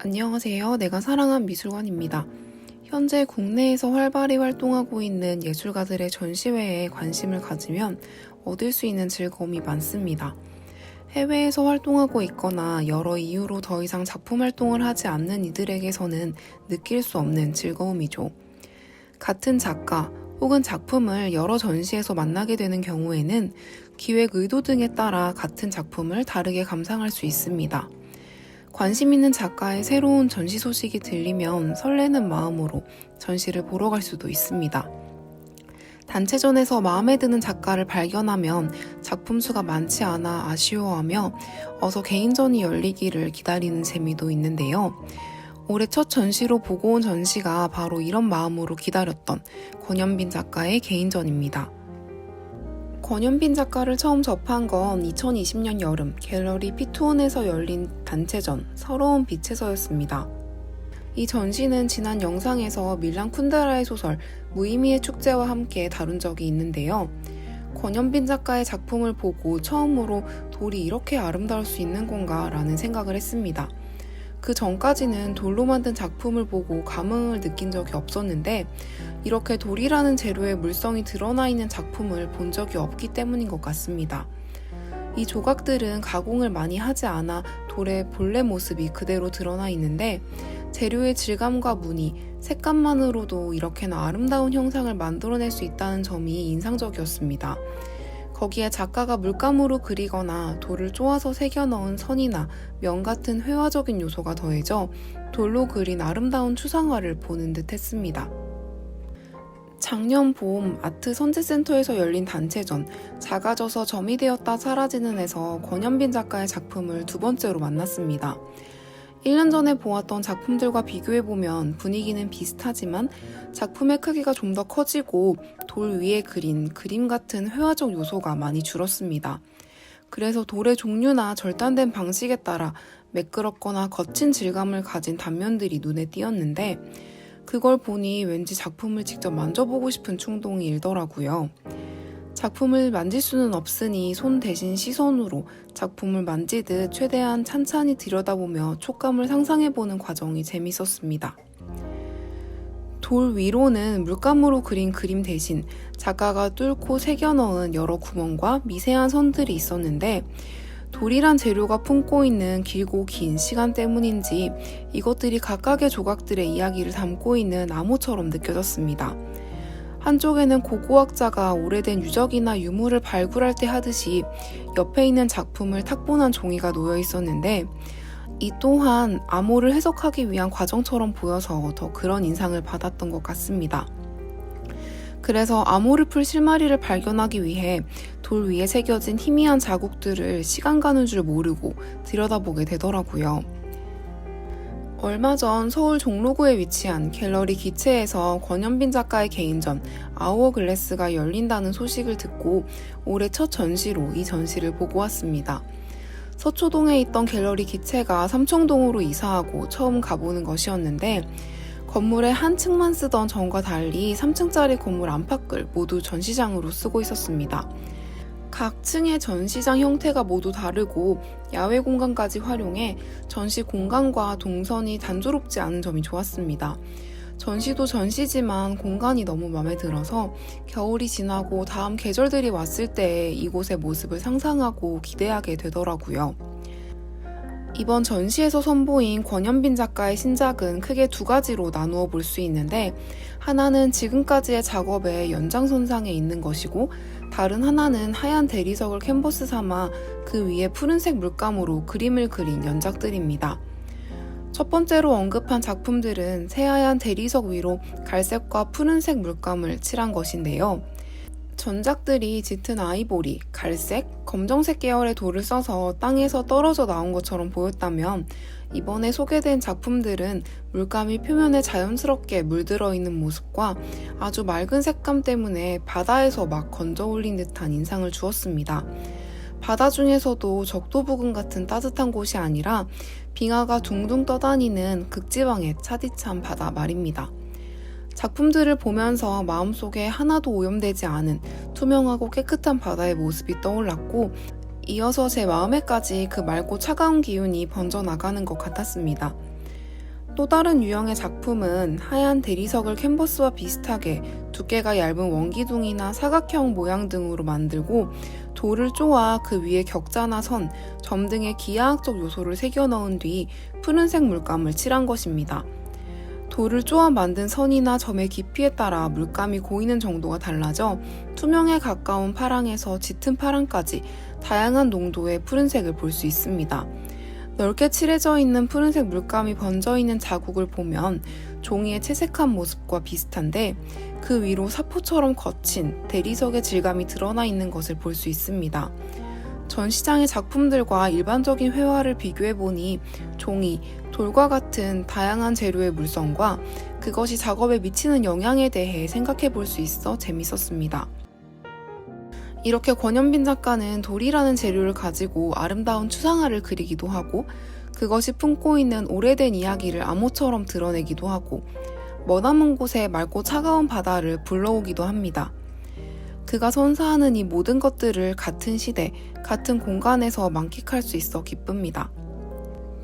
안녕하세요. 내가 사랑한 미술관입니다. 현재 국내에서 활발히 활동하고 있는 예술가들의 전시회에 관심을 가지면 얻을 수 있는 즐거움이 많습니다. 해외에서 활동하고 있거나 여러 이유로 더 이상 작품 활동을 하지 않는 이들에게서는 느낄 수 없는 즐거움이죠. 같은 작가 혹은 작품을 여러 전시에서 만나게 되는 경우에는 기획 의도 등에 따라 같은 작품을 다르게 감상할 수 있습니다. 관심 있는 작가의 새로운 전시 소식이 들리면 설레는 마음으로 전시를 보러 갈 수도 있습니다. 단체전에서 마음에 드는 작가를 발견하면 작품 수가 많지 않아 아쉬워하며 어서 개인전이 열리기를 기다리는 재미도 있는데요. 올해 첫 전시로 보고 온 전시가 바로 이런 마음으로 기다렸던 권현빈 작가의 개인전입니다. 권현빈 작가를 처음 접한 건 2020년 여름 갤러리 피투온에서 열린 단체전 서러운 빛에서였습니다. 이 전시는 지난 영상에서 밀란 쿤데라의 소설 무의미의 축제와 함께 다룬 적이 있는데요. 권현빈 작가의 작품을 보고 처음으로 돌이 이렇게 아름다울 수 있는 건가 라는 생각을 했습니다. 그 전까지는 돌로 만든 작품을 보고 감흥을 느낀 적이 없었는데 이렇게 돌이라는 재료의 물성이 드러나 있는 작품을 본 적이 없기 때문인 것 같습니다. 이 조각들은 가공을 많이 하지 않아 돌의 본래 모습이 그대로 드러나 있는데 재료의 질감과 무늬, 색감만으로도 이렇게나 아름다운 형상을 만들어낼 수 있다는 점이 인상적이었습니다. 거기에 작가가 물감으로 그리거나 돌을 쪼아서 새겨 넣은 선이나 면 같은 회화적인 요소가 더해져 돌로 그린 아름다운 추상화를 보는 듯 했습니다. 작년 봄 아트 선재센터에서 열린 단체전 작아져서 점이 되었다 사라지는에서 권현빈 작가의 작품을 두 번째로 만났습니다. 1년 전에 보았던 작품들과 비교해보면 분위기는 비슷하지만 작품의 크기가 좀 더 커지고 돌 위에 그린 그림 같은 회화적 요소가 많이 줄었습니다. 그래서 돌의 종류나 절단된 방식에 따라 매끄럽거나 거친 질감을 가진 단면들이 눈에 띄었는데 그걸 보니 왠지 작품을 직접 만져보고 싶은 충동이 일더라고요. 작품을 만질 수는 없으니 손 대신 시선으로 작품을 만지듯 최대한 찬찬히 들여다보며 촉감을 상상해보는 과정이 재밌었습니다. 돌 위로는 물감으로 그린 그림 대신 작가가 뚫고 새겨 넣은 여러 구멍과 미세한 선들이 있었는데 돌이란 재료가 품고 있는 길고 긴 시간 때문인지 이것들이 각각의 조각들의 이야기를 담고 있는 암호처럼 느껴졌습니다. 한쪽에는 고고학자가 오래된 유적이나 유물을 발굴할 때 하듯이 옆에 있는 작품을 탁본한 종이가 놓여 있었는데 이 또한 암호를 해석하기 위한 과정처럼 보여서 더 그런 인상을 받았던 것 같습니다. 그래서 암호를 풀 실마리를 발견하기 위해 돌 위에 새겨진 희미한 자국들을 시간 가는 줄 모르고 들여다보게 되더라고요. 얼마 전 서울 종로구에 위치한 갤러리 기체에서 권현빈 작가의 개인전 아우어글래스가 열린다는 소식을 듣고 올해 첫 전시로 이 전시를 보고 왔습니다. 서초동에 있던 갤러리 기체가 삼청동으로 이사하고 처음 가보는 것이었는데 건물의 한 층만 쓰던 전과 달리 3층짜리 건물 안팎을 모두 전시장으로 쓰고 있었습니다. 각 층의 전시장 형태가 모두 다르고 야외 공간까지 활용해 전시 공간과 동선이 단조롭지 않은 점이 좋았습니다. 전시도 전시지만 공간이 너무 마음에 들어서 겨울이 지나고 다음 계절들이 왔을 때 이곳의 모습을 상상하고 기대하게 되더라고요. 이번 전시에서 선보인 권현빈 작가의 신작은 크게 두 가지로 나누어 볼 수 있는데 하나는 지금까지의 작업의 연장선상에 있는 것이고 다른 하나는 하얀 대리석을 캔버스 삼아 그 위에 푸른색 물감으로 그림을 그린 연작들입니다. 첫 번째로 언급한 작품들은 새하얀 대리석 위로 갈색과 푸른색 물감을 칠한 것인데요. 전작들이 짙은 아이보리, 갈색, 검정색 계열의 돌을 써서 땅에서 떨어져 나온 것처럼 보였다면 이번에 소개된 작품들은 물감이 표면에 자연스럽게 물들어 있는 모습과 아주 맑은 색감 때문에 바다에서 막 건져 올린 듯한 인상을 주었습니다. 바다 중에서도 적도 부근 같은 따뜻한 곳이 아니라 빙하가 둥둥 떠다니는 극지방의 차디찬 바다 말입니다. 작품들을 보면서 마음속에 하나도 오염되지 않은 투명하고 깨끗한 바다의 모습이 떠올랐고 이어서 제 마음에까지 그 맑고 차가운 기운이 번져나가는 것 같았습니다. 또 다른 유형의 작품은 하얀 대리석을 캔버스와 비슷하게 두께가 얇은 원기둥이나 사각형 모양 등으로 만들고 돌을 쪼아 그 위에 격자나 선, 점 등의 기하학적 요소를 새겨 넣은 뒤 푸른색 물감을 칠한 것입니다. 돌을 쪼아 만든 선이나 점의 깊이에 따라 물감이 고이는 정도가 달라져 투명에 가까운 파랑에서 짙은 파랑까지 다양한 농도의 푸른색을 볼 수 있습니다. 넓게 칠해져 있는 푸른색 물감이 번져 있는 자국을 보면 종이의 채색한 모습과 비슷한데 그 위로 사포처럼 거친 대리석의 질감이 드러나 있는 것을 볼 수 있습니다. 전시장의 작품들과 일반적인 회화를 비교해보니 종이, 돌과 같은 다양한 재료의 물성과 그것이 작업에 미치는 영향에 대해 생각해 볼 수 있어 재밌었습니다. 이렇게 권현빈 작가는 돌이라는 재료를 가지고 아름다운 추상화를 그리기도 하고 그것이 품고 있는 오래된 이야기를 암호처럼 드러내기도 하고 머나먼 곳에 맑고 차가운 바다를 불러오기도 합니다. 그가 선사하는 이 모든 것들을 같은 시대, 같은 공간에서 만끽할 수 있어 기쁩니다.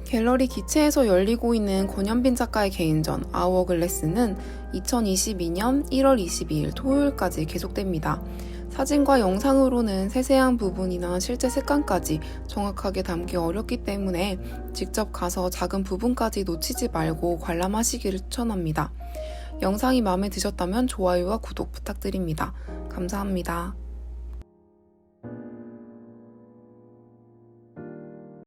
갤러리 기체에서 열리고 있는 권현빈 작가의 개인전 아워글래스는 2022년 1월 22일 토요일까지 계속됩니다. 사진과 영상으로는 세세한 부분이나 실제 색감까지 정확하게 담기 어렵기 때문에 직접 가서 작은 부분까지 놓치지 말고 관람하시기를 추천합니다. 영상이 마음에 드셨다면 좋아요와 구독 부탁드립니다. 감사합니다.